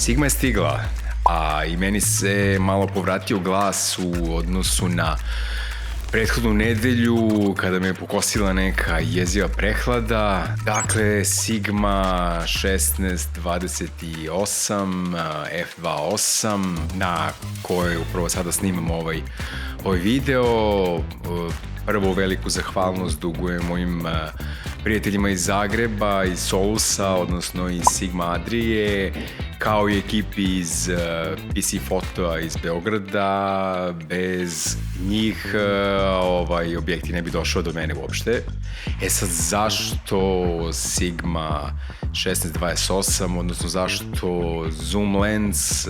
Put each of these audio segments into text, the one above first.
Sigma je stigla, a i meni se malo povratio glas u odnosu na prethodnu nedelju kada me je pokosila neka jeziva prehlada. Dakle, Sigma 1628 F28 na kojoj upravo sada snimam ovaj video. Prvo veliku zahvalnost dugujem mojim prijateljima iz Zagreba, iz Solusa, odnosno iz Sigma Adrije, kao i ekipi iz PC Fotoa iz Beograda. Bez njih ovaj objekt ne bi došao do mene uopšte. Sad, zašto Sigma 1628, odnosno zašto zoom lens,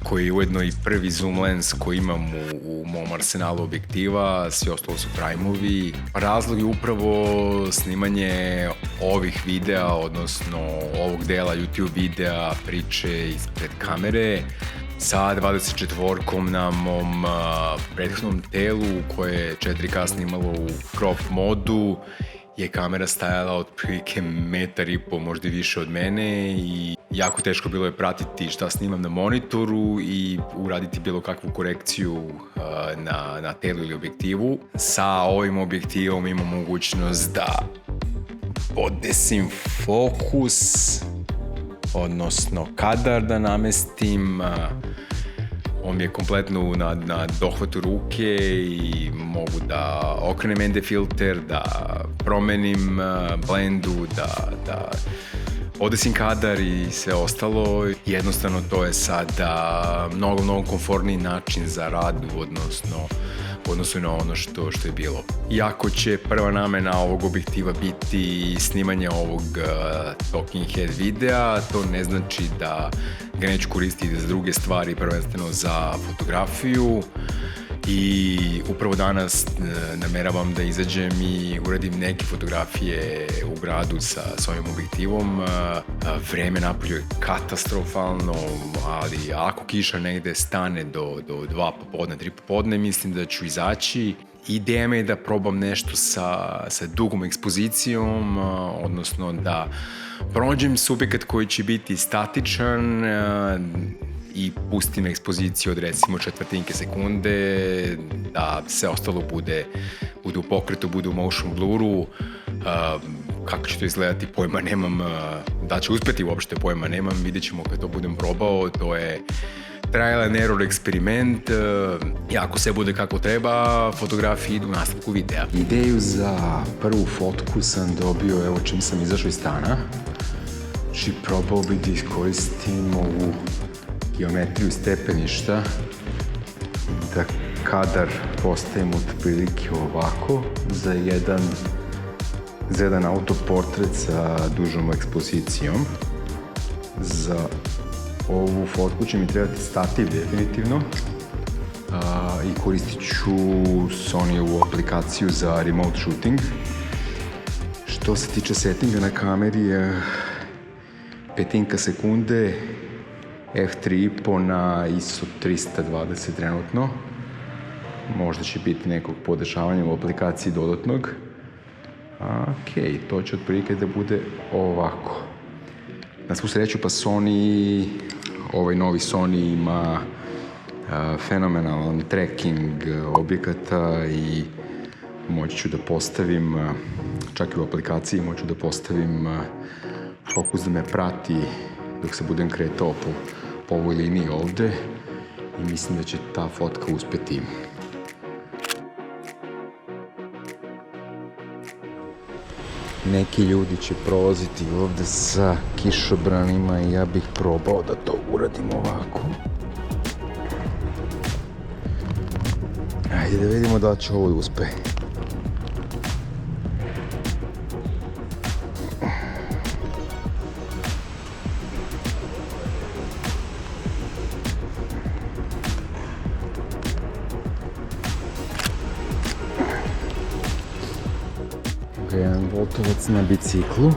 koji je ujedno i prvi zoom lens koji imam u mom arsenalu objektiva, svi ostalo su prime-ovi. Razlog je upravo snimanje ovih videa, odnosno ovog dela YouTube videa, priče ispred kamere, sa 24-kom na mom prethodnom telu koje je 4K snimalo u crop modu. Je kamera stajala otprilike 1,5 m, možda i više od mene, i jako teško bilo je pratiti šta snimam na monitoru i uraditi bilo kakvu korekciju na telu ili objektivu. Sa ovim objektivom imam mogućnost da podesim fokus, odnosno kadar da namestim. On mi je kompletno na dohvatu ruke i mogu da okrenem ND filter, da promenim blendu, da odesim kadar i sve ostalo. Jednostavno to je sada mnogo komfortniji način za rad u odnosu na ono što je bilo. Iako će prva namena ovog objektiva biti snimanje ovog talking head videa, to ne znači da ga neću koristiti za druge stvari, prvenstveno za fotografiju. I upravo danas nameravam da izađem i uradim neke fotografije u gradu sa ovim objektivom. Vreme napolju je katastrofalno, ali ako kiša negde stane do 2 popodne, 3 popodne, mislim da ću izaći. Ideja mi je da probam nešto sa dugom ekspozicijom, odnosno da pronađem subjekat koji će biti statičan i pustim ekspoziciju od recimo 1/4 sekunde, da sve ostalo bude u pokretu, bude u motion bluru. Kako će to izgledati, pojma nemam, da će uspeti uopšte, pojma nemam, vidjet ćemo kad to budem probao. To je trial and error eksperiment, i ako sve bude kako treba, fotografije idu u nastavku videa. Ideju za prvu fotku sam dobio evo čim sam izašao iz stana. Znači probao bi da iskoristim ovu geometriju stepeništa, da kadar postavim otprilike ovako za jedan autoportret sa dužom ekspozicijom. Za ovu fotku će mi trebati stativ definitivno, i koristit ću Sonyovu aplikaciju za remote shooting. Što se tiče settinga na kameri, je 1/5 sekunde, f3.5 na ISO 320 trenutno. Možda će biti nekog podešavanja u aplikaciji dodatnog. To će otprilike da bude ovako. Na svu sreću pa ovaj novi Sony ima fenomenalan tracking objekata i moći ću da postavim, čak i u aplikaciji moću da postavim fokus da me prati dok se budem kretao po ovoj liniji ovde, i mislim da će ta fotka uspeti. Neki ljudi će prolaziti ovde sa kišobranima i ja bih probao da to uradim ovako. Ajde da vidimo da će ovo uspe. Jedan voltovac na biciklu.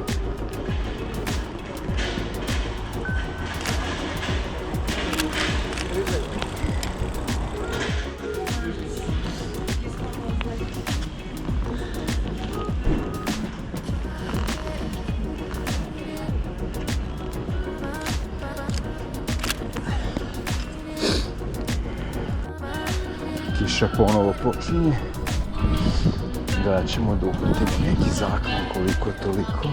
kiša ponovo počinje. Da ćemo da uhvatimo neki zaklon koliko toliko.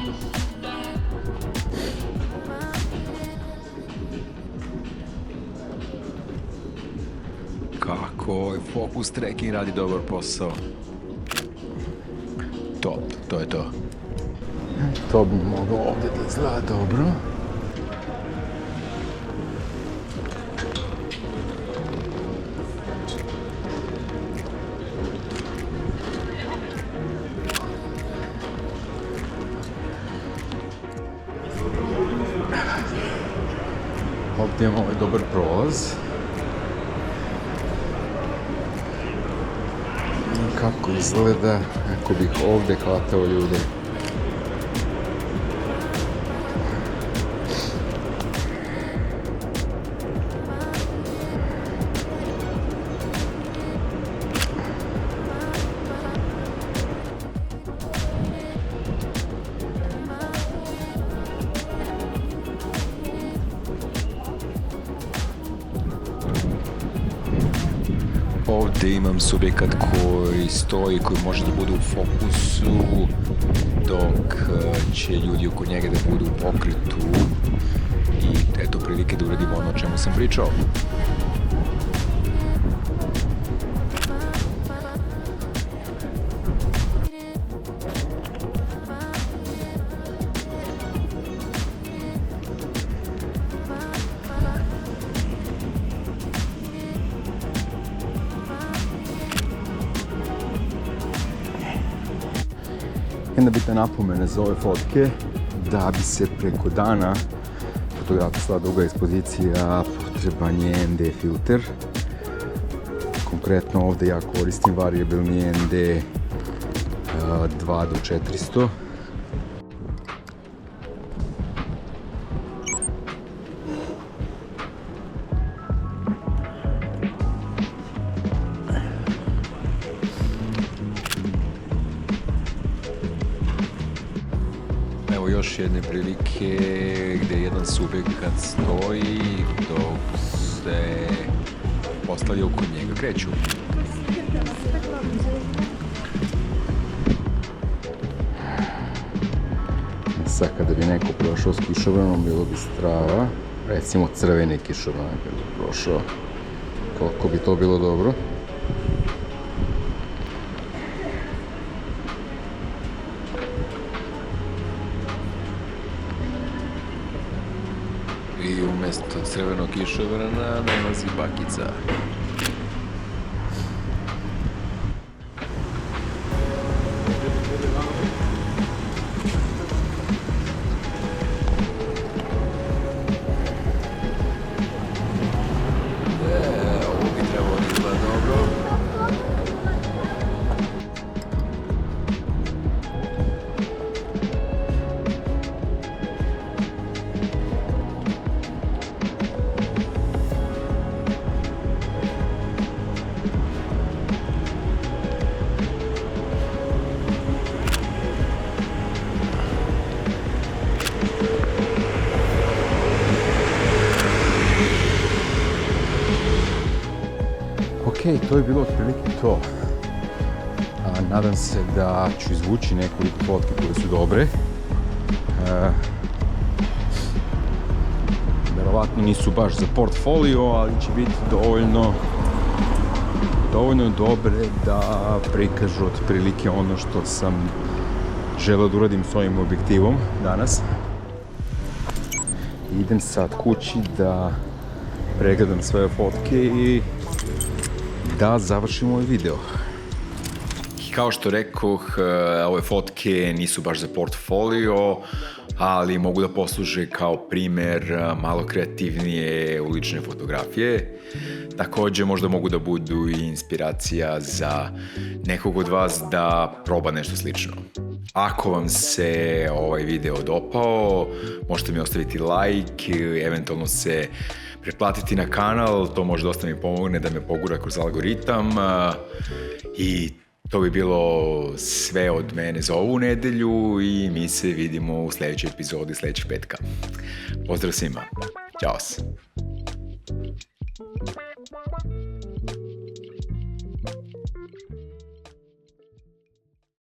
Kako ovaj focus tracking radi dobar posao. Top, to je to. To bi moglo ovdje da izgleda dobro. Ovdje imamo ovaj dobar prolaz. Kako izgleda ako bih ovdje hvatao ljude. Ovdje imam subjekat koji stoji, koji može da bude u fokusu, dok će ljudi oko njega da budu u pokretu i eto prilike da uradimo ono o čemu sam pričao. Jedna bitna napomena za ove fotke, da bi se preko dana fotografisala duga ekspozicija, potreban je ND filter. Konkretno ovdje ja koristim variabilni ND 2 do 400. Evo još jedne prilike gdje jedan subjekat stoji dok se ostali oko njega kreću. Sad kada bi neko prošao s kišobranom bilo bi strava, recimo crveni kišobran kada bi prošao, koliko bi to bilo dobro. I umjesto crvenog kišobrana nalazi bakica. Ovo bi trebalo da izgleda dobro. Ok, to je bilo otprilike to. Nadam se da ću izvući nekoliko fotke koje su dobre. Verovatno nisu baš za portfolio, ali će biti dovoljno dobre da prikažu otprilike ono što sam želeo da uradim s ovim objektivom danas. Idem sad kući da pregledam sve fotke i da završimo ovaj video. Kao što rekoh, ove fotke nisu baš za portfolio, ali mogu da posluže kao primer malo kreativnije ulične fotografije. Također možda mogu da budu i inspiracija za nekog od vas da proba nešto slično. Ako vam se ovaj video dopao, možete mi ostaviti like, eventualno se pretplatiti na kanal, to može dosta mi pomogne da me pogura kroz algoritam. I to bi bilo sve od mene za ovu nedelju i mi se vidimo u sljedećoj epizodi sljedećeg petka. Pozdrav svima. Ćao.